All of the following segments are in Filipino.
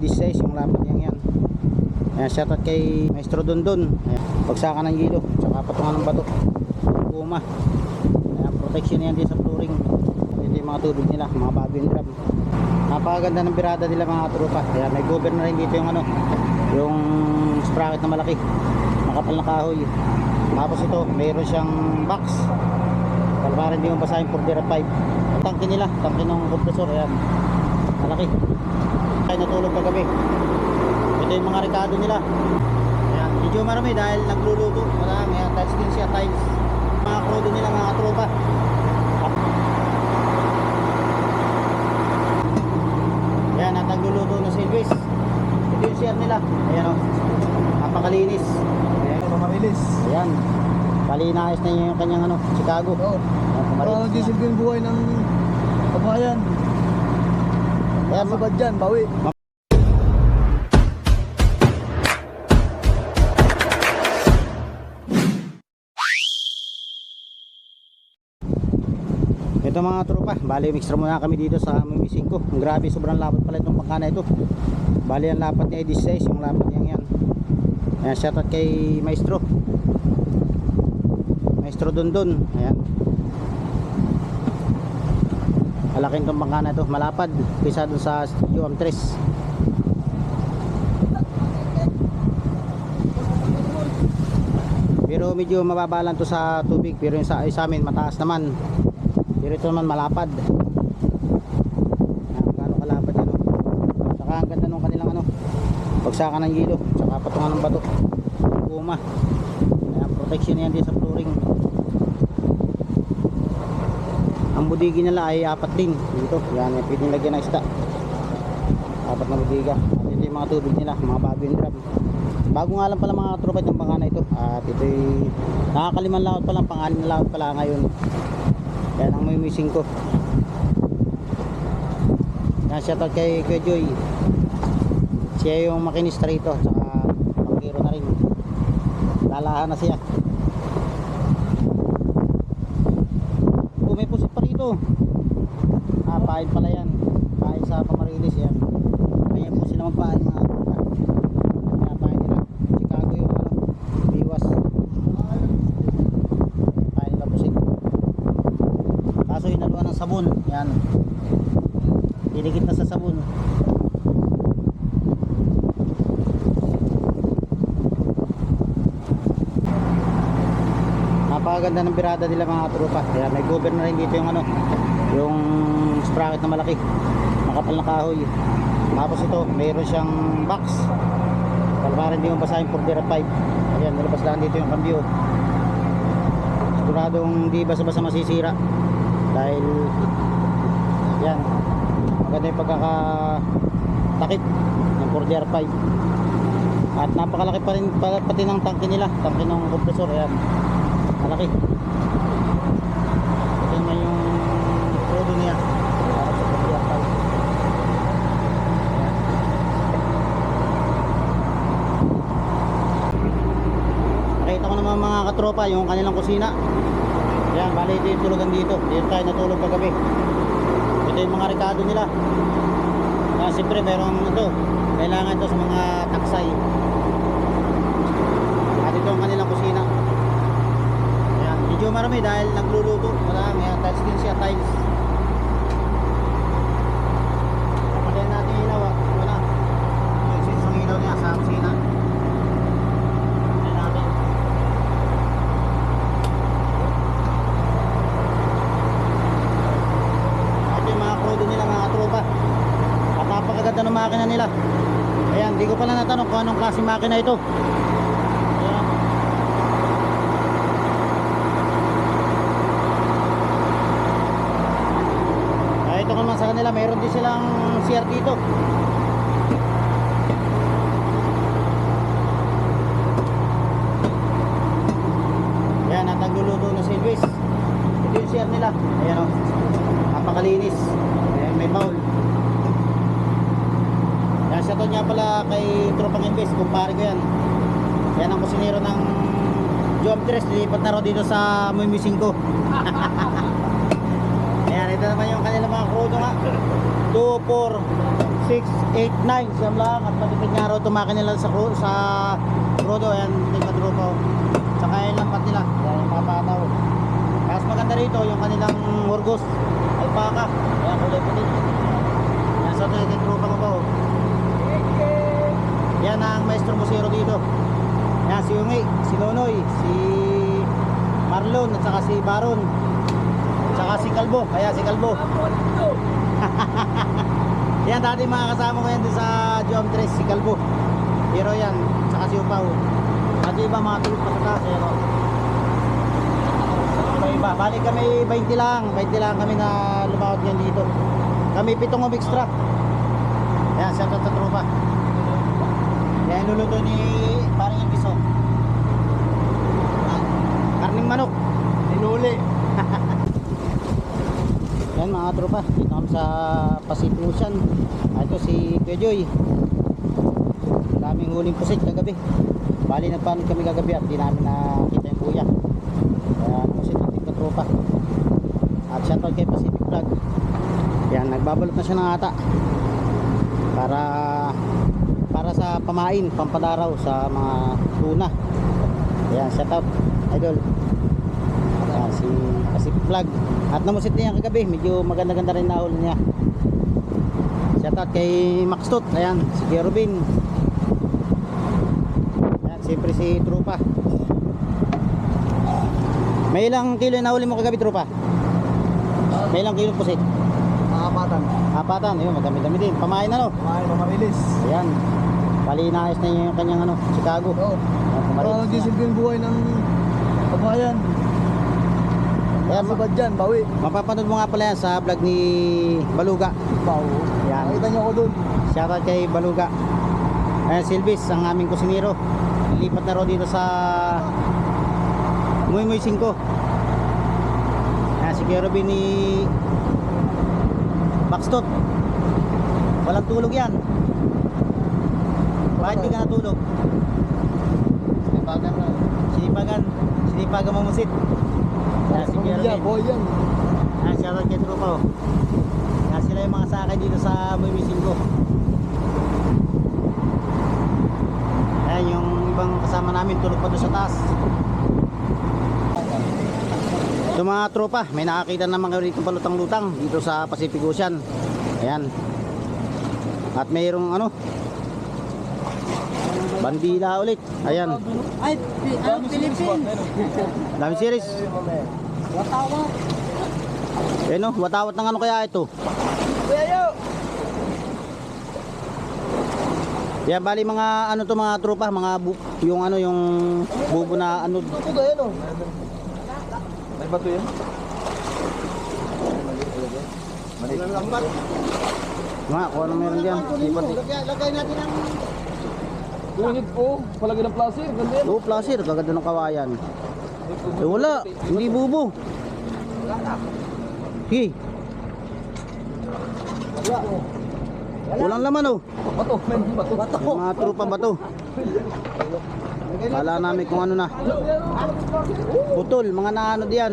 16 yung lapat niyang yan. Ayan, shoutout kay Maestro Dondon. Ayan, pagsakan ng gilo, tsaka patungan ng bato. Puma. Ayan, protection yan din sa flooring. Ito yung mga tubig nila, mga bago yung drum. Napakaganda ng birada nila mga tropa. Ayan, may cover na rin dito yung ano, yung sprocket na malaki. Makapal na kahoy. Tapos ito, mayroon siyang box. Para hindi mo basahin for dera 5. Ang tangke nila, tangke ng compressor. Ayan, malaki. Ay natulog kagabi. Ito yung mga rekado nila. Ayan, medyo marami dahil nagluluto. Marami, ayan, tiles din siya, tiles. Mga crudo nila mga tropa. Ayan, at nagluluto na si Luis. Ito yung share nila. Ayan o, napakalinis. Ayan, Marilis. ayan, palinayos na yung kanyang ano, Chicago. Oo. Parang nagsisilbing buhay ng kabayan. Ayan, Sabad dyan, bawi. ito mga tropa, bali mixtra muna kami dito sa Mimi 5. Grabe, sobrang lapat pala itong pangkana ito. Bali ang lapat niya ay 16, yung lapat niya yan. Ayan, shoutout kay Maestro Dondon. Ayan, malaking itong pangkana ito, malapad kaysa dun sa UM3. Pero medyo mababa lang to sa tubig, pero yung sa amin mataas naman. Pero ito naman malapad. Gano'ng kalapad yan, oh. Saka ang ganda nung kanilang ano, pagsakan ng gilo, saka patungan ng bato. Puma. Ayan, protection yan din sa flooring. Ang budigi nila ay 4 din dito. Yan, pwede lagyan ng isda. 4 na budiga. At ito yung mga tubig nila, mga bago yung drum. Bago nga lang pala mga tropa itong bangana ito. At ito'y nakakalimang laot pa lang, pangalim na laot pala ngayon. Yan ang may missing ko. Yan, shoutout kay Kuya Joy. Siya yung makinista rito, tsaka pangkiro na rin. Lalahan na siya. May pusit pa rito. Pain pala yan. Pain sa Pamarilis yan. Kaya po sila magpain mga pain nila. Chicago yung ano, biwas. Pain nila pusit. Kaso inaluan ng sabon. Yan. Dinikit na sa sabon. Napakaganda ng birada nila mga tropa. Kaya may cover na rin dito yung ano, yung sprocket na malaki. Makapal na kahoy. Tapos ito, mayroon siyang box. Para hindi mo basahin for dera 5. Ayan, nilabas lang dito yung cambio. Siguradong hindi basa-basa masisira. Dahil yan, maganda yung pagkakatakip ng for dera 5. At napakalaki pa rin pati ng tangke nila, tangke ng compressor. Ayan, malaki. Ito naman yung crudo niya. Nakita ko naman mga katropa yung kanilang kusina. Yan, bali ito yung tulugan dito. Dito tayo natulog kagabi. Ito yung mga rekado nila. Siyempre merong ito, kailangan ito sa mga taksay. At ito ang kanilang kusina. Medyo marami dahil nagluluto. Marami, tiles din siya, tiles. Kapatid natin ilaw, wala. Ito yung ilaw niya sa kusina. Kapatid natin. Ito yung mga crudo nila mga tropa. At napakaganda ng makina nila. Ayan, di ko pala natanong kung anong klaseng makina ito. Ito naman sa kanila, mayroon din silang CR dito. Ayan, at nagluluto na si Luis. Ito yung CR nila. Ayan o, napakalinis. Ayan, may bowl. Ayan, shoutout niya pala kay Tropang Invest, kumpare ko yan. Yan ang kusinero ng Joam 3, lilipat na raw dito sa Mimi 5. Ayan, Yan, ito naman yung kanilang mga krudo nga. 2, 4, 6, 8, 9. Siyam lang. At matipid nga raw tumakin nila sa krudo. Ayan, may madrupa. Tsaka yung lampat nila. Yan, yung mga pataw. Mas maganda rito yung kanilang Urgos. Alpaca. Ayan, kulay puti. Yan, sa ito yung trupa ko ba. Yan ang maestro musero dito. Yan, si Ungi, si Nonoy, si Marlon, at saka si Baron, at saka si Kalbo. Kaya si Kalbo. Yan, dati mga kasama ko yan din sa Geom 3, si Kalbo. Pero yan, at saka si Upaw. At yung iba mga tulog pa sa taas. Iba, balik kami 20 lang kami na lumawad ngayon dito. Kami 7 of extra. Yan, shout out sa tropa. Yan, luluto ni parang yung piso. Karning manok. Inuli. Yan mga tropa, dito kami sa Pacific Ocean. Ito si Kuya Joy. Daming huling pusit kagabi. Bali nagpanik kami kagabi at di namin nakita yung kuya. Kaya pusit natin ka tropa. At shoutout kay Pacific Vlog. Yan, nagbabalot na siya ng ata. Para sa pamain, pampadaraw sa mga tuna. Yan, shoutout idol. Yan, si Pacific Vlog. At namusit niya kagabi, medyo maganda-ganda rin nahuli niya. Shoutout kay Max Tot. Ayan, si Kuya Rubin. Ayan, siyempre si Trupa. May ilang kilo na nahuli mo kagabi, Trupa? May ilang kilo pusit? Makapatan. Apatan, yun, madami-dami din. Pamain na no? Kumain, mamarilis. Ayan. Bali inaayos na yung kanyang Chicago. Oo. Ayan, Para pumarilis. nagsisilbing buhay ng kabayan. Ayan, Sabad dyan, bawi. mapapanood mo nga pala yan sa vlog ni Baluga. Bawo. Yan. Nakita niyo ako dun. Shoutout kay Baluga. Ayan, Silvis, ang aming kusinero. Lipat na raw dito sa Muy 5. Ayan, si Kuya Robin ni Baxtot. Walang tulog yan. Bakit di ka natulog? Sinipagan na. Sinipagan mamusit. Ayan, si Kuya Pamilya, Robin. boy yan. Ayan, shoutout kay Trupa. Ayan, sila yung mga sakay dito sa Muy 5. Ayan, yung ibang kasama namin tulog pa doon sa taas. Ito mga tropa, may nakakita naman kami rito palutang-lutang dito sa Pacific Ocean. Ayan. At mayroong bandila ulit. Ayan. Ay, Philippines. Dami series. Watawa. Ayan o, watawat ng kaya ito. Kuya yo. Yan, bali mga to mga tropa, mga yung yung bubo na Ito ba yan o? May bato yan? Mga kung ano meron dyan. Lagay natin ang Tunid po. Palagay ng plasir. Ganda yan. Oo, placer, kaganda ng kawayan. Eh wala, hindi bubo. Sige. Walang laman oh. Bato. May bato. Bato. Mga tropa ba to? Kala namin kung ano na. Putol, mga naano diyan.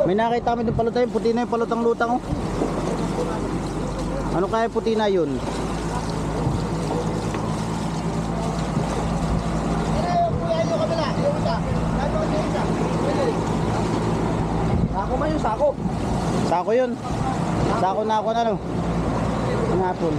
May nakita kami ng palutay, puti na yung palutang-lutang oh. Ano kaya puti na yun? Sako man yung sako. Sako yun. Sako na ako na no. Ang hapon.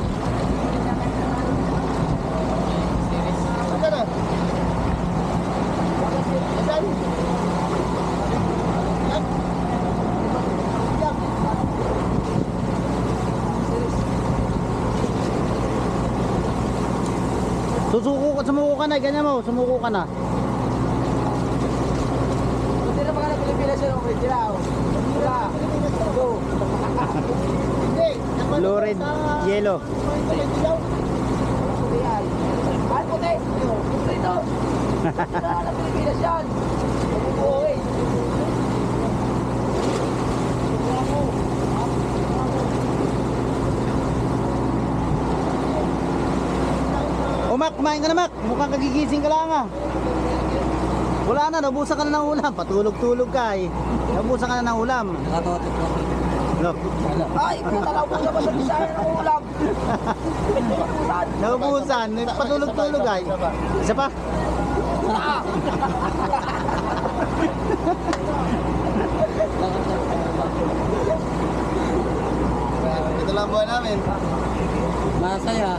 Sumuko ka na, ganyan mo, sumuko ka na. Hindi na mga Pilipinas yun. Okay, tira. Tira. Go. Blue, red, yellow. Ay, puti. Puti ito. Hindi na mga Pilipinas yan. Okay. O Mac, kumain ka na Mac. Mukhang kagigising ka lang ah. Wala na, nabusan ka na ng ulam. Patulog-tulog ka eh. Nabusan ka na ng ulam. Nakatotot ko. Look, Ay, puta na ubusan ba sa Bisaya ng ulam? nabusan. Patulog-tulog ay. Isa pa? Ah! Ito lang buhay namin. Masaya.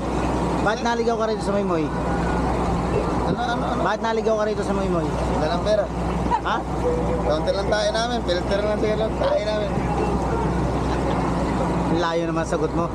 Bakit naligaw ka rito sa Maymoy? Ano? Bakit naligaw ka rito sa Maymoy? Wala lang pera. Ha? Counter lang tayo namin. Filter lang siguro lang tayo namin. Layo naman sagot mo.